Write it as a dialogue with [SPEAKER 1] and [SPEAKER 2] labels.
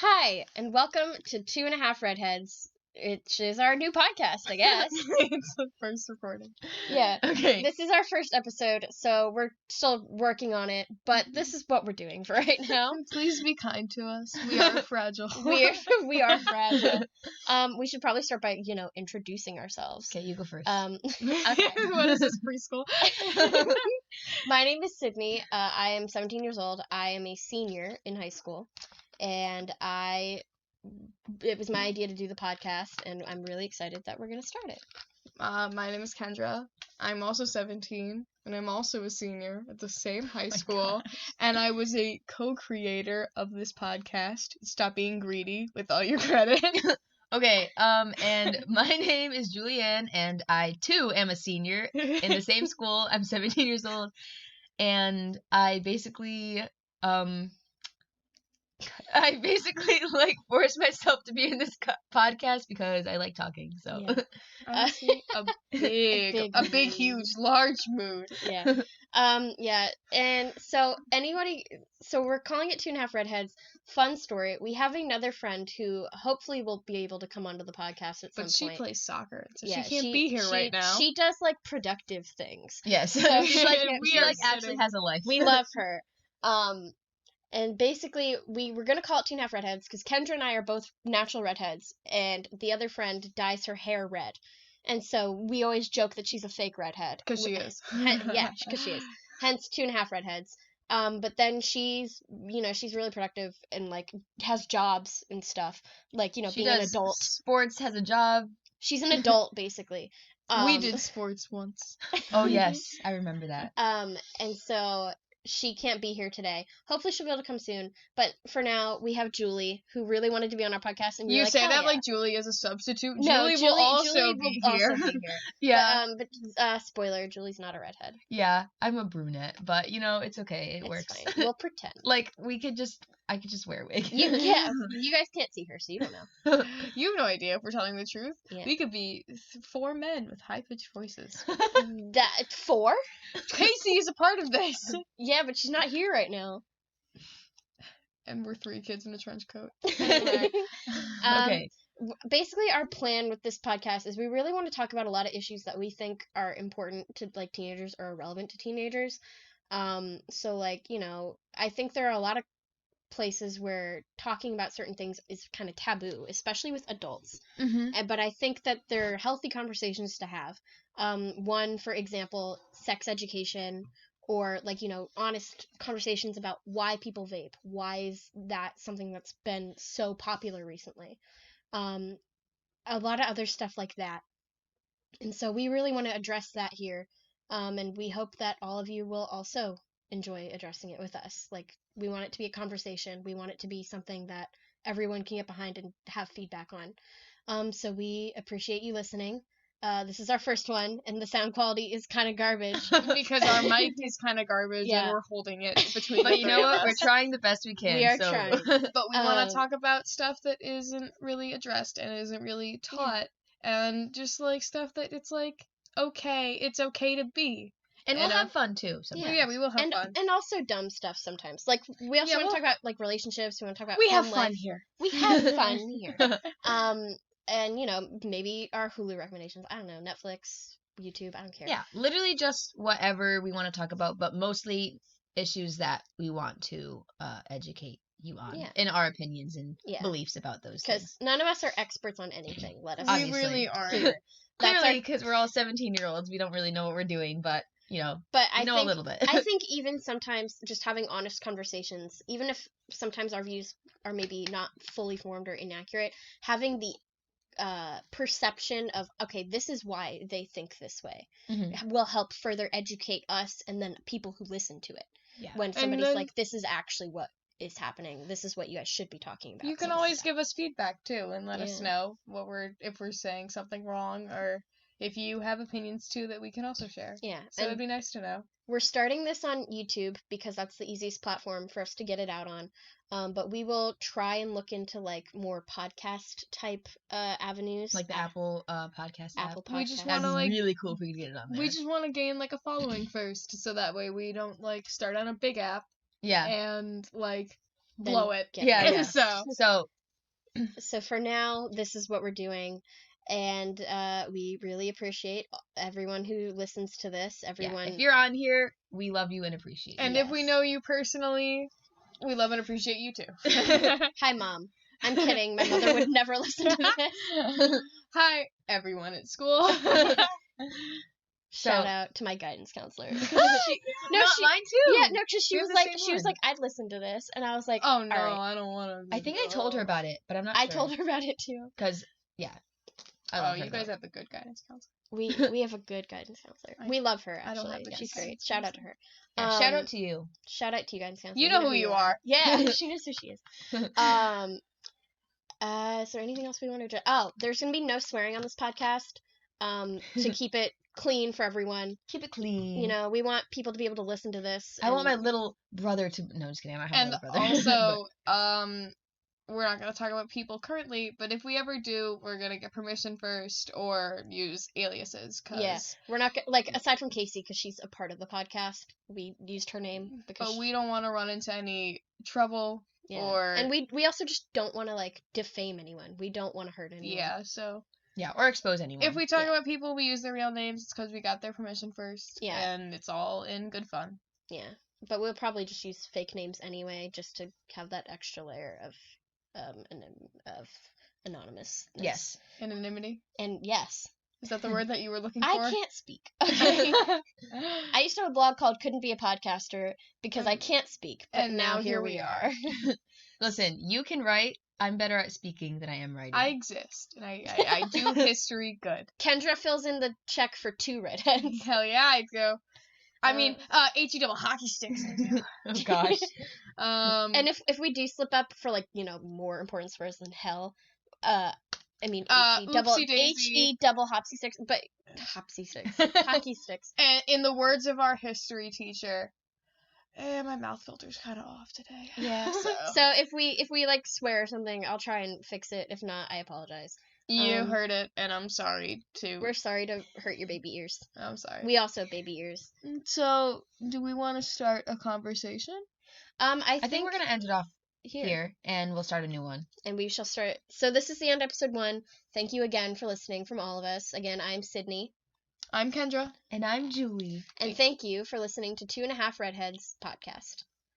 [SPEAKER 1] Hi, and welcome to 2.5 Redheads, which is our new podcast, I guess.
[SPEAKER 2] It's the first recording.
[SPEAKER 1] Yeah.
[SPEAKER 2] Okay.
[SPEAKER 1] This is our first episode, so we're still working on it, but this is what we're doing for right now.
[SPEAKER 2] Please be kind to us. We are fragile.
[SPEAKER 1] We are fragile. We should probably start by, introducing ourselves.
[SPEAKER 3] Okay, you go first.
[SPEAKER 1] Okay.
[SPEAKER 2] What is this, preschool?
[SPEAKER 1] My name is Sydney. I am 17 years old. I am a senior in high school, and it was my idea to do the podcast, and I'm really excited that we're going to start it.
[SPEAKER 2] My name is Kendra. I'm also 17, and I'm also a senior at the same high school, and I was a co-creator of this podcast. Stop being greedy with all your credit.
[SPEAKER 3] Okay, and my name is Julianne, and I, too, am a senior in the same school. I'm 17 years old, and I basically, forced myself to be in this podcast because I like talking, so.
[SPEAKER 1] Yeah.
[SPEAKER 2] Honestly, a big, huge, large mood.
[SPEAKER 1] Yeah. Yeah. And so we're calling it 2.5 Redheads. Fun story. We have another friend who hopefully will be able to come onto the podcast at some
[SPEAKER 2] But she
[SPEAKER 1] point.
[SPEAKER 2] plays soccer, so
[SPEAKER 1] Yeah,
[SPEAKER 2] she can't be here right now.
[SPEAKER 1] She does productive things.
[SPEAKER 3] Yes,
[SPEAKER 1] So
[SPEAKER 3] she actually has a life.
[SPEAKER 1] We love her. And basically, we were going to call it 2.5 Redheads because Kendra and I are both natural redheads, and the other friend dyes her hair red. And so we always joke that she's a fake redhead.
[SPEAKER 2] Because she is.
[SPEAKER 1] Yeah, because she is. Hence 2.5 Redheads. But then she's really productive and, has jobs and stuff.
[SPEAKER 3] She
[SPEAKER 1] being an adult.
[SPEAKER 3] Sports, has a job.
[SPEAKER 1] She's an adult, basically.
[SPEAKER 2] We did sports once.
[SPEAKER 3] Oh, yes. I remember that.
[SPEAKER 1] And so she can't be here today. Hopefully she'll be able to come soon. But for now, we have Julie, who really wanted to be on our podcast. And
[SPEAKER 2] you say that
[SPEAKER 1] yeah.
[SPEAKER 2] like Julie is a substitute.
[SPEAKER 1] No,
[SPEAKER 2] Julie will also be here.
[SPEAKER 1] Yeah. But spoiler, Julie's not a redhead.
[SPEAKER 3] Yeah, I'm a brunette, but it's okay. It works.
[SPEAKER 1] Fine. We'll pretend.
[SPEAKER 3] I could just wear a wig.
[SPEAKER 1] You guys can't see her, so you don't know.
[SPEAKER 2] You have no idea if we're telling the truth.
[SPEAKER 1] Yeah.
[SPEAKER 2] We could be 4 men with high-pitched voices.
[SPEAKER 1] That 4?
[SPEAKER 2] Casey is a part of this.
[SPEAKER 1] Yeah, but she's not here right now.
[SPEAKER 2] And we're 3 kids in a trench coat.
[SPEAKER 1] Anyway,
[SPEAKER 3] Okay.
[SPEAKER 1] Basically, our plan with this podcast is we really want to talk about a lot of issues that we think are important to teenagers or relevant to teenagers. So I think there are a lot of places where talking about certain things is kind of taboo, especially with adults.
[SPEAKER 2] Mm-hmm.
[SPEAKER 1] But I think that they're healthy conversations to have. One, for example, sex education, or honest conversations about why people vape. Why is that something that's been so popular recently? A lot of other stuff like that. And so we really want to address that here. And we hope that all of you will also enjoy addressing it with us. We want it to be a conversation. We want it to be something that everyone can get behind and have feedback on. So we appreciate you listening. This is our first one, and the sound quality is kind of garbage.
[SPEAKER 2] Because our mic is kind of garbage,
[SPEAKER 1] Yeah.
[SPEAKER 2] and we're holding it between
[SPEAKER 3] But
[SPEAKER 2] the
[SPEAKER 3] you
[SPEAKER 2] three
[SPEAKER 3] know
[SPEAKER 2] of
[SPEAKER 3] what?
[SPEAKER 2] us.
[SPEAKER 3] We're trying the best we can.
[SPEAKER 1] We are
[SPEAKER 3] so.
[SPEAKER 1] trying.
[SPEAKER 2] But we want to
[SPEAKER 1] Um,
[SPEAKER 2] talk about stuff that isn't really addressed and isn't really taught, and just stuff that it's it's okay to be.
[SPEAKER 3] And we'll have fun too. Sometimes.
[SPEAKER 2] Yeah, we will have
[SPEAKER 1] and
[SPEAKER 2] fun.
[SPEAKER 1] and also dumb stuff sometimes. We also want to talk about relationships. We want to talk about
[SPEAKER 2] We have
[SPEAKER 1] home
[SPEAKER 2] fun
[SPEAKER 1] life.
[SPEAKER 2] here.
[SPEAKER 1] We have fun here. And maybe our Hulu recommendations. I don't know, Netflix, YouTube. I don't care.
[SPEAKER 3] Yeah, literally just whatever we want to talk about, but mostly issues that we want to educate you on, in our opinions and beliefs about those things.
[SPEAKER 1] Because none of us are experts on anything. Let us.
[SPEAKER 2] We
[SPEAKER 3] Obviously.
[SPEAKER 2] really aren't.
[SPEAKER 3] Clearly, because we're all 17-year-olds, we don't really know what we're doing, but
[SPEAKER 1] But I
[SPEAKER 3] know
[SPEAKER 1] think,
[SPEAKER 3] a little bit.
[SPEAKER 1] I think even sometimes just having honest conversations, even if sometimes our views are maybe not fully formed or inaccurate, having the perception of, okay, this is why they think this way, will help further educate us and then people who listen to it.
[SPEAKER 3] Yeah.
[SPEAKER 1] When somebody's like, this is actually what is happening, this is what you guys should be talking about.
[SPEAKER 2] You can always give us feedback too and let us know if we're saying something wrong, or if you have opinions too that we can also share.
[SPEAKER 1] Yeah.
[SPEAKER 2] So it'd be nice to know.
[SPEAKER 1] We're starting this on YouTube because that's the easiest platform for us to get it out on. But we will try and look into more podcast type avenues,
[SPEAKER 3] like the Apple podcast app.
[SPEAKER 1] Apple Podcast.
[SPEAKER 2] We just
[SPEAKER 3] That'd
[SPEAKER 2] want to
[SPEAKER 3] be really cool if we could get it on there.
[SPEAKER 2] We just want to gain a following first, so that way we don't start on a big app
[SPEAKER 3] yeah
[SPEAKER 2] and
[SPEAKER 1] then
[SPEAKER 2] blow it.
[SPEAKER 1] get
[SPEAKER 3] Yeah,
[SPEAKER 1] rid of
[SPEAKER 3] yeah.
[SPEAKER 1] it.
[SPEAKER 3] So
[SPEAKER 1] So for now, this is what we're doing. And we really appreciate everyone who listens to this. Everyone.
[SPEAKER 3] if you're on here, we love you and appreciate you.
[SPEAKER 2] And if we know you personally, we love and appreciate you too.
[SPEAKER 1] Hi, Mom. I'm kidding. My mother would never listen to this.
[SPEAKER 2] Hi, everyone at school.
[SPEAKER 1] Shout out to my guidance counselor.
[SPEAKER 3] mine too.
[SPEAKER 1] Yeah, no, because she
[SPEAKER 3] We
[SPEAKER 1] was
[SPEAKER 3] have the
[SPEAKER 1] like,
[SPEAKER 3] same one.
[SPEAKER 1] I'd listen to this, and I was like,
[SPEAKER 2] Oh no,
[SPEAKER 1] all right.
[SPEAKER 2] I don't want to.
[SPEAKER 3] I think I told her about it, but I'm not
[SPEAKER 1] I
[SPEAKER 3] sure.
[SPEAKER 1] told her about it too.
[SPEAKER 3] Because, yeah. I
[SPEAKER 2] Oh,
[SPEAKER 3] love her,
[SPEAKER 2] you guys
[SPEAKER 3] though.
[SPEAKER 2] have the good guidance counselor.
[SPEAKER 1] We have a good guidance counselor. We love her,
[SPEAKER 2] I don't
[SPEAKER 1] actually.
[SPEAKER 2] have the
[SPEAKER 1] She's
[SPEAKER 2] guidance
[SPEAKER 1] great. Shout out to her.
[SPEAKER 3] Yeah, shout out to you.
[SPEAKER 1] Shout out to you, guidance counselor.
[SPEAKER 2] You know who you are.
[SPEAKER 1] Yeah, she knows who she is. Is there anything else we want to do? Oh, there's gonna be no swearing on this podcast. To keep it clean for everyone.
[SPEAKER 3] Keep it clean.
[SPEAKER 1] You know, we want people to be able to listen to this.
[SPEAKER 3] I want my little brother to. No, just kidding. I don't have
[SPEAKER 2] And
[SPEAKER 3] a little brother.
[SPEAKER 2] also, we're not going to talk about people currently, but if we ever do, we're going to get permission first or use aliases. Cause,
[SPEAKER 1] yeah, we're not like aside from Casey because she's a part of the podcast. We used her name because
[SPEAKER 2] But we don't want to run into any trouble or.
[SPEAKER 1] And we also just don't want to like defame anyone. We don't want to hurt anyone.
[SPEAKER 2] Yeah, so.
[SPEAKER 3] Yeah, or expose anyone.
[SPEAKER 2] If we talk about people, we use their real names. It's because we got their permission first.
[SPEAKER 1] Yeah.
[SPEAKER 2] And it's all in good fun.
[SPEAKER 1] Yeah. But we'll probably just use fake names anyway, just to have that extra layer of anonymous.
[SPEAKER 3] Yes.
[SPEAKER 2] Anonymity.
[SPEAKER 1] And yes.
[SPEAKER 2] Is that the word that you were looking for?
[SPEAKER 1] I can't speak. I used to have a blog called Couldn't Be a Podcaster because I can't speak. But
[SPEAKER 2] And
[SPEAKER 1] now here we are.
[SPEAKER 3] Listen, you can write. I'm better at speaking than I am writing.
[SPEAKER 2] I exist, and I do history good.
[SPEAKER 1] Kendra fills in the check for 2 redheads.
[SPEAKER 2] Hell yeah, I do. I mean, HE double hockey sticks.
[SPEAKER 3] Oh gosh.
[SPEAKER 1] And if we do slip up for like more important swears than hell, HE double hopsy sticks, but hopsy sticks, hockey sticks.
[SPEAKER 2] And in the words of our history teacher. My mouth filter's kind of off today.
[SPEAKER 1] Yeah. So if we like swear or something, I'll try and fix it. If not, I apologize.
[SPEAKER 2] You heard it, and I'm sorry too.
[SPEAKER 1] We're sorry to hurt your baby ears.
[SPEAKER 2] I'm sorry.
[SPEAKER 1] We also have baby ears.
[SPEAKER 2] So, do we want to start a conversation?
[SPEAKER 1] I
[SPEAKER 3] think we're gonna end it off
[SPEAKER 1] here,
[SPEAKER 3] and we'll start a new one.
[SPEAKER 1] And we shall start. So this is the end of episode 1. Thank you again for listening from all of us. Again, I'm Sydney.
[SPEAKER 2] I'm Kendra.
[SPEAKER 3] And I'm Julie.
[SPEAKER 1] And thank you for listening to 2.5 Redheads Podcast.